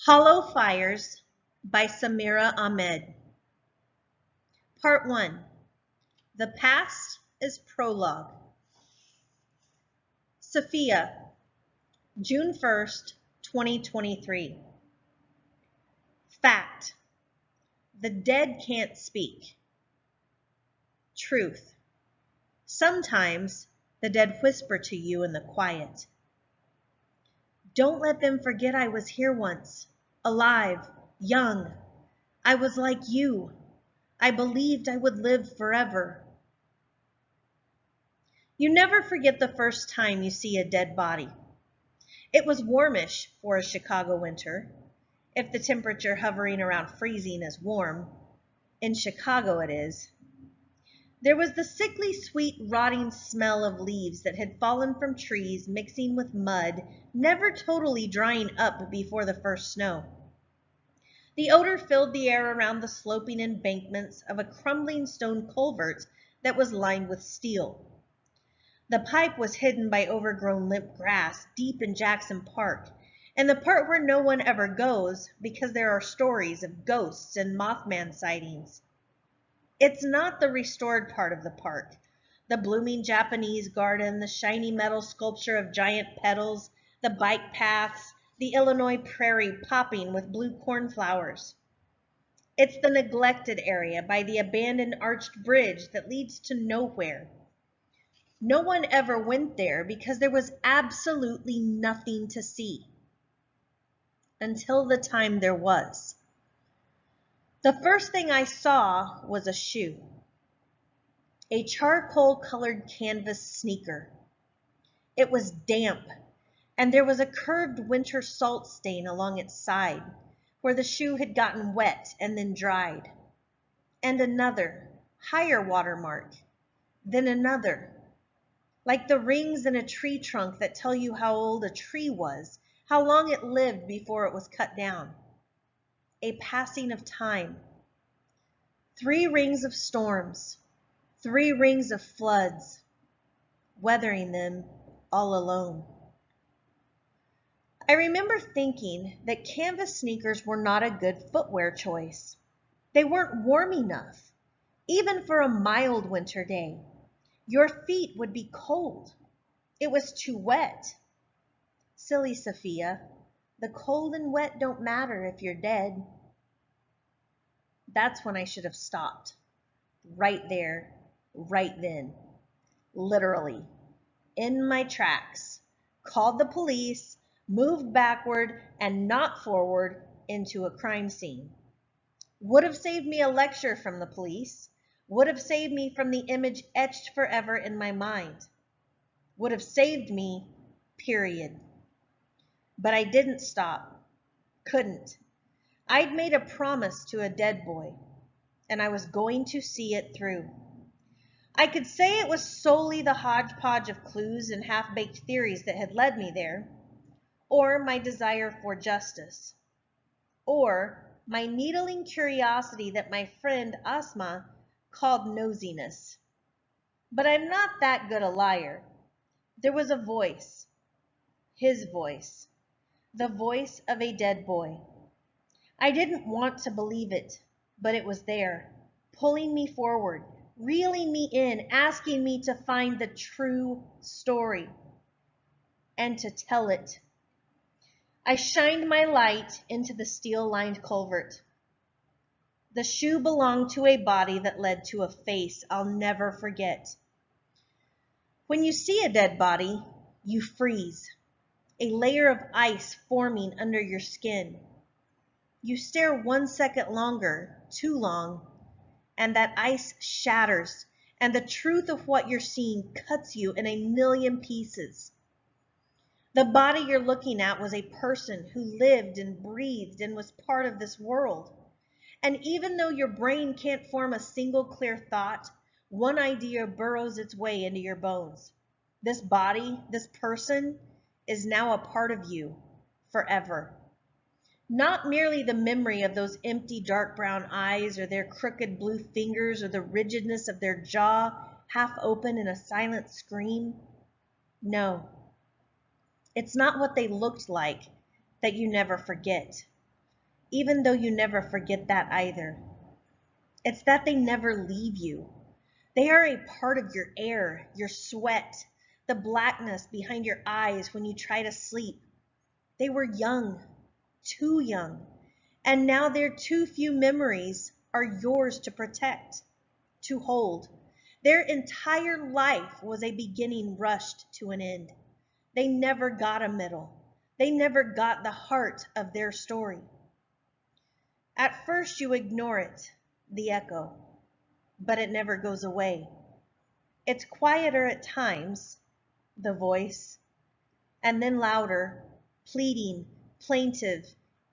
Hollow Fires by Samira Ahmed. Part 1. The Past is Prologue. Sophia, June 1st, 2023. Fact. The dead can't speak. Truth. Sometimes the dead whisper to you in the quiet. Don't let them forget I was here once, alive, young. I was like you. I believed I would live forever. You never forget the first time you see a dead body. It was warmish for a Chicago winter, if the temperature hovering around freezing is warm. In Chicago it is. There was the sickly sweet rotting smell of leaves that had fallen from trees mixing with mud, never totally drying up before the first snow. The odor filled the air around the sloping embankments of a crumbling stone culvert that was lined with steel. The pipe was hidden by overgrown limp grass deep in Jackson Park, and the part where no one ever goes because there are stories of ghosts and Mothman sightings. It's not the restored part of the park. The blooming Japanese garden, the shiny metal sculpture of giant petals, the bike paths, the Illinois prairie popping with blue cornflowers. It's the neglected area by the abandoned arched bridge that leads to nowhere. No one ever went there because there was absolutely nothing to see. Until the time there was. The first thing I saw was a shoe. A charcoal-colored canvas sneaker. It was damp, and there was a curved winter salt stain along its side, where the shoe had gotten wet and then dried. And another, higher watermark. Then another. Like the rings in a tree trunk that tell you how old a tree was, how long it lived before it was cut down. A passing of time. 3 rings of storms, 3 rings of floods, weathering them all alone. I remember thinking that canvas sneakers were not a good footwear choice. They weren't warm enough, even for a mild winter day. Your feet would be cold. It was too wet. Silly Sophia, the cold and wet don't matter if you're dead. That's when I should have stopped. Right there, right then. Literally. In my tracks. Called the police, moved backward and not forward into a crime scene. Would have saved me a lecture from the police. Would have saved me from the image etched forever in my mind. Would have saved me, period. But I didn't stop. Couldn't. I'd made a promise to a dead boy, and I was going to see it through. I could say it was solely the hodgepodge of clues and half-baked theories that had led me there, or my desire for justice, or my needling curiosity that my friend Asma called nosiness. But I'm not that good a liar. There was a voice, his voice, the voice of a dead boy. I didn't want to believe it, but it was there, pulling me forward, reeling me in, asking me to find the true story and to tell it. I shined my light into the steel-lined culvert. The shoe belonged to a body that led to a face I'll never forget. When you see a dead body, you freeze, a layer of ice forming under your skin. You stare 1 second longer, too long, and that ice shatters, and the truth of what you're seeing cuts you in a million pieces. The body you're looking at was a person who lived and breathed and was part of this world. And even though your brain can't form a single clear thought, one idea burrows its way into your bones. This body, this person, is now a part of you, forever. Not merely the memory of those empty dark brown eyes or their crooked blue fingers or the rigidness of their jaw half open in a silent scream. No, it's not what they looked like that you never forget. even though you never forget that either. It's that they never leave you. They are a part of your air, your sweat, the blackness behind your eyes when you try to sleep. They were young, too young, and now their too few memories are yours to protect, to hold. Their entire life was a beginning rushed to an end. They never got a middle. They never got the heart of their story. At first you ignore it, the echo, but it never goes away. It's quieter at times, the voice, and then louder, pleading, plaintive,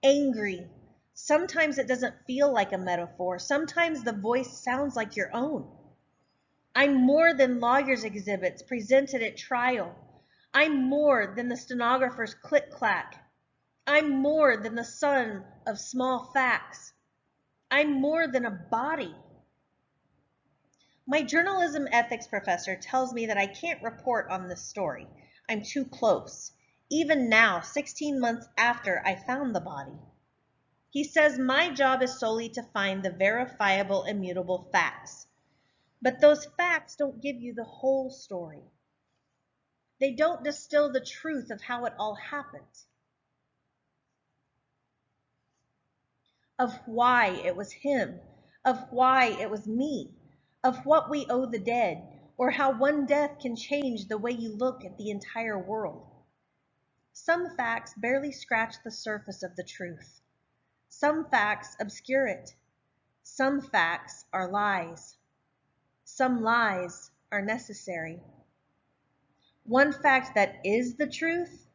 angry. Sometimes it doesn't feel like a metaphor. Sometimes the voice sounds like your own. I'm more than lawyers' exhibits presented at trial. I'm more than the stenographer's click-clack. I'm more than the sum of small facts. I'm more than a body. My journalism ethics professor tells me that I can't report on this story. I'm too close. Even now, 16 months after I found the body. He says my job is solely to find the verifiable, immutable facts. But those facts don't give you the whole story. They don't distill the truth of how it all happened. Of why it was him. Of why it was me. Of what we owe the dead. Or how one death can change the way you look at the entire world. Some facts barely scratch the surface of the truth. Some facts obscure it. Some facts are lies. Some lies are necessary. One fact that is the truth: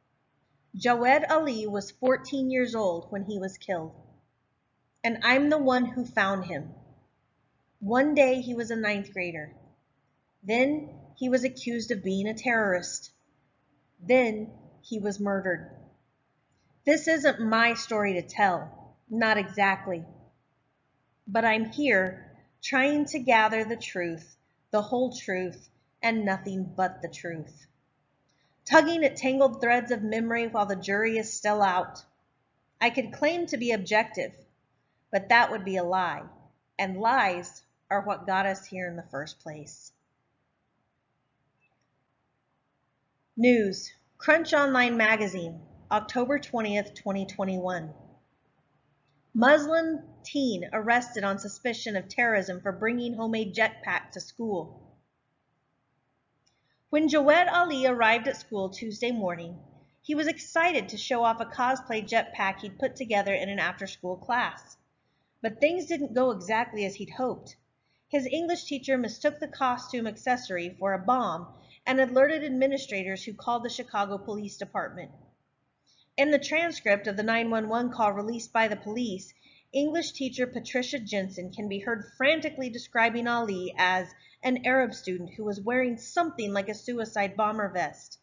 Joad Ali was 14 years old when he was killed. And I'm the one who found him. One day he was a 9th grader. Then he was accused of being a terrorist. Then he was murdered. This isn't my story to tell, not exactly. But I'm here trying to gather the truth, the whole truth, and nothing but the truth. Tugging at tangled threads of memory while the jury is still out. I could claim to be objective, but that would be a lie, and lies are what got us here in the first place. News: Crunch Online Magazine, October 20th, 2021. Muslim teen arrested on suspicion of terrorism for bringing homemade jetpack to school. When Joad Ali arrived at school Tuesday morning, he was excited to show off a cosplay jetpack he'd put together in an after-school class. But things didn't go exactly as he'd hoped. His English teacher mistook the costume accessory for a bomb and alerted administrators, who called the Chicago Police Department. In the transcript of the 911 call released by the police, English teacher Patricia Jensen can be heard frantically describing Ali as an Arab student who was wearing something like a suicide bomber vest.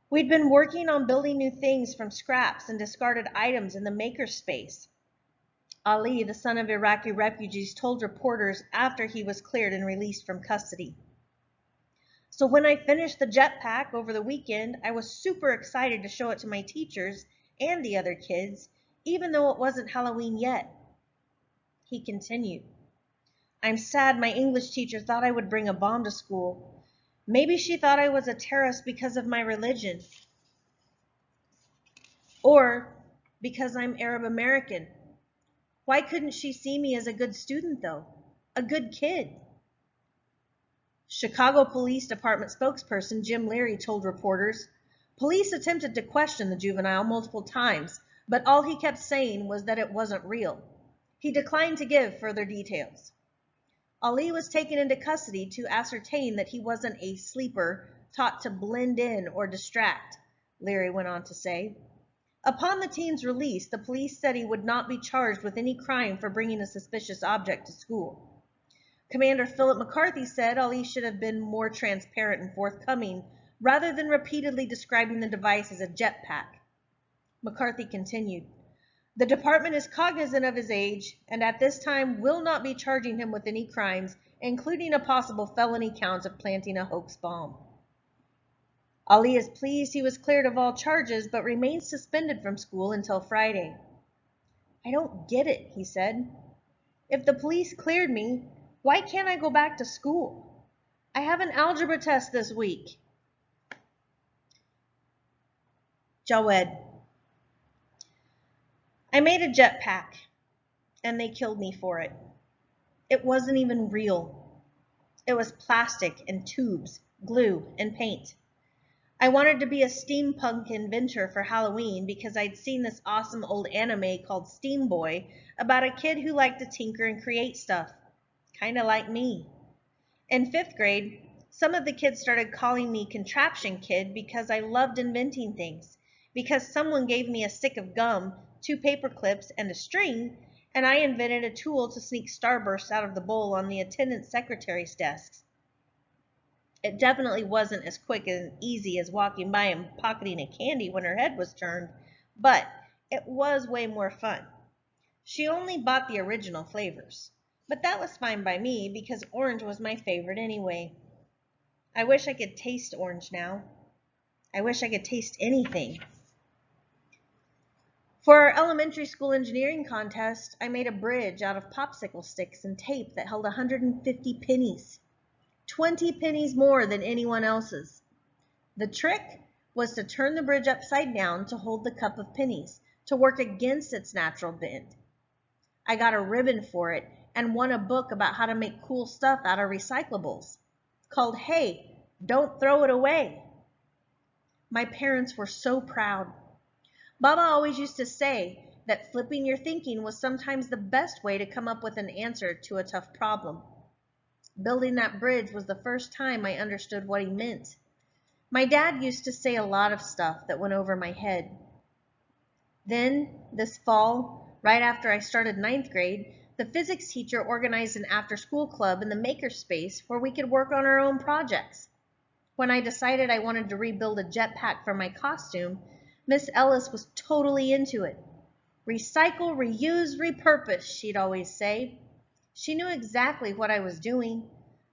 We'd been working on building new things from scraps and discarded items in the makerspace, Ali, the son of Iraqi refugees, told reporters after he was cleared and released from custody. So when I finished the jetpack over the weekend, I was super excited to show it to my teachers and the other kids, even though it wasn't Halloween yet. He continued, I'm sad my English teacher thought I would bring a bomb to school. Maybe she thought I was a terrorist because of my religion. Or because I'm Arab American. Why couldn't she see me as a good student, though? A good kid? Chicago Police Department spokesperson Jim Leary told reporters, police attempted to question the juvenile multiple times, but all he kept saying was that it wasn't real. He declined to give further details. Ali was taken into custody to ascertain that he wasn't a sleeper taught to blend in or distract, Leary went on to say. Upon the teen's release, the police said he would not be charged with any crime for bringing a suspicious object to school. Commander Philip McCarthy said Ali should have been more transparent and forthcoming rather than repeatedly describing the device as a jetpack. McCarthy continued, the department is cognizant of his age and at this time will not be charging him with any crimes, including a possible felony count of planting a hoax bomb. Ali is pleased he was cleared of all charges, but remains suspended from school until Friday. I don't get it, he said. If the police cleared me, why can't I go back to school? I have an algebra test this week. Joad. I made a jetpack, and they killed me for it. It wasn't even real. It was plastic and tubes, glue, and paint. I wanted to be a steampunk inventor for Halloween because I'd seen this awesome old anime called Steam Boy about a kid who liked to tinker and create stuff. Kinda like me. In 5th grade, some of the kids started calling me Contraption Kid because I loved inventing things, because someone gave me a stick of gum, 2 paper clips, and a string, and I invented a tool to sneak starbursts out of the bowl on the attendant secretary's desks. It definitely wasn't as quick and easy as walking by and pocketing a candy when her head was turned, but it was way more fun. She only bought the original flavors, but that was fine by me because orange was my favorite anyway. I wish I could taste orange now. I wish I could taste anything. For our elementary school engineering contest, I made a bridge out of popsicle sticks and tape that held 150 pennies. 20 pennies more than anyone else's. The trick was to turn the bridge upside down to hold the cup of pennies, to work against its natural bend. I got a ribbon for it and won a book about how to make cool stuff out of recyclables, called Hey, Don't Throw It Away. My parents were so proud. Baba always used to say that flipping your thinking was sometimes the best way to come up with an answer to a tough problem. Building that bridge was the first time I understood what he meant. My dad used to say a lot of stuff that went over my head. Then, this fall, right after I started 9th grade, the physics teacher organized an after-school club in the makerspace where we could work on our own projects. When I decided I wanted to rebuild a jetpack for my costume, Miss Ellis was totally into it. Recycle, reuse, repurpose, she'd always say. She knew exactly what I was doing,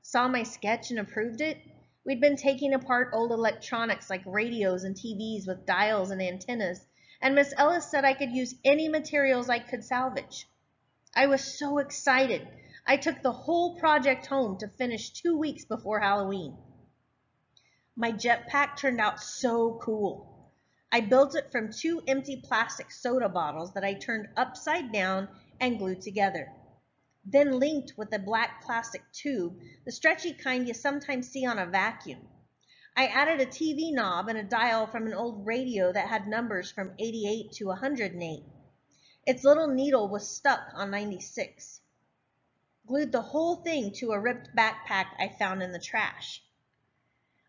saw my sketch and approved it. We'd been taking apart old electronics like radios and TVs with dials and antennas, and Miss Ellis said I could use any materials I could salvage. I was so excited. I took the whole project home to finish 2 weeks before Halloween. My jetpack turned out so cool. I built it from 2 empty plastic soda bottles that I turned upside down and glued together. Then linked with a black plastic tube, the stretchy kind you sometimes see on a vacuum. I added a TV knob and a dial from an old radio that had numbers from 88 to 108. Its little needle was stuck on 96. Glued the whole thing to a ripped backpack I found in the trash.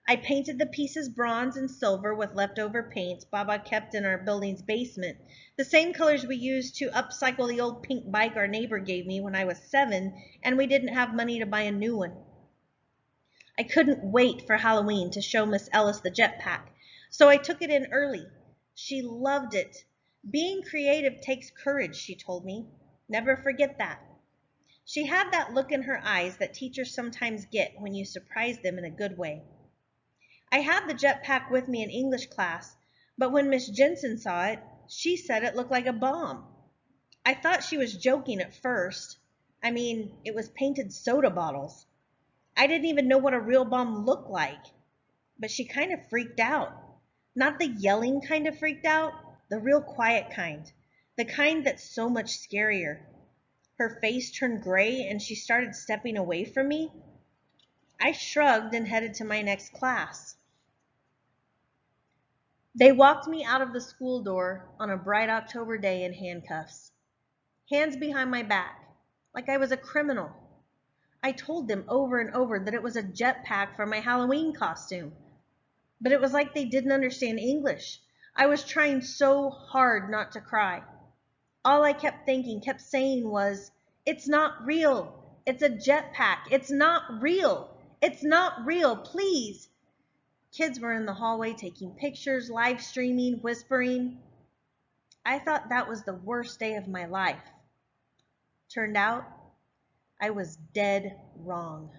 I painted the pieces bronze and silver with leftover paint Baba kept in our building's basement, the same colors we used to upcycle the old pink bike our neighbor gave me when I was 7 and we didn't have money to buy a new one. I couldn't wait for Halloween to show Miss Ellis the jetpack, so I took it in early. She loved it. Being creative takes courage, she told me. Never forget that. She had that look in her eyes that teachers sometimes get when you surprise them in a good way. I had the jetpack with me in English class, but when Miss Jensen saw it, she said it looked like a bomb. I thought she was joking at first. I mean, it was painted soda bottles. I didn't even know what a real bomb looked like, but she kind of freaked out. Not the yelling kind of freaked out, the real quiet kind, the kind that's so much scarier. Her face turned gray and she started stepping away from me. I shrugged and headed to my next class. They walked me out of the school door on a bright October day in handcuffs, hands behind my back, like I was a criminal. I told them over and over that it was a jetpack for my Halloween costume, but it was like they didn't understand English. I was trying so hard not to cry. All I kept thinking, kept saying was, "It's not real. It's a jetpack. It's not real. It's not real. Please." Kids were in the hallway taking pictures, live streaming, whispering. I thought that was the worst day of my life. Turned out, I was dead wrong.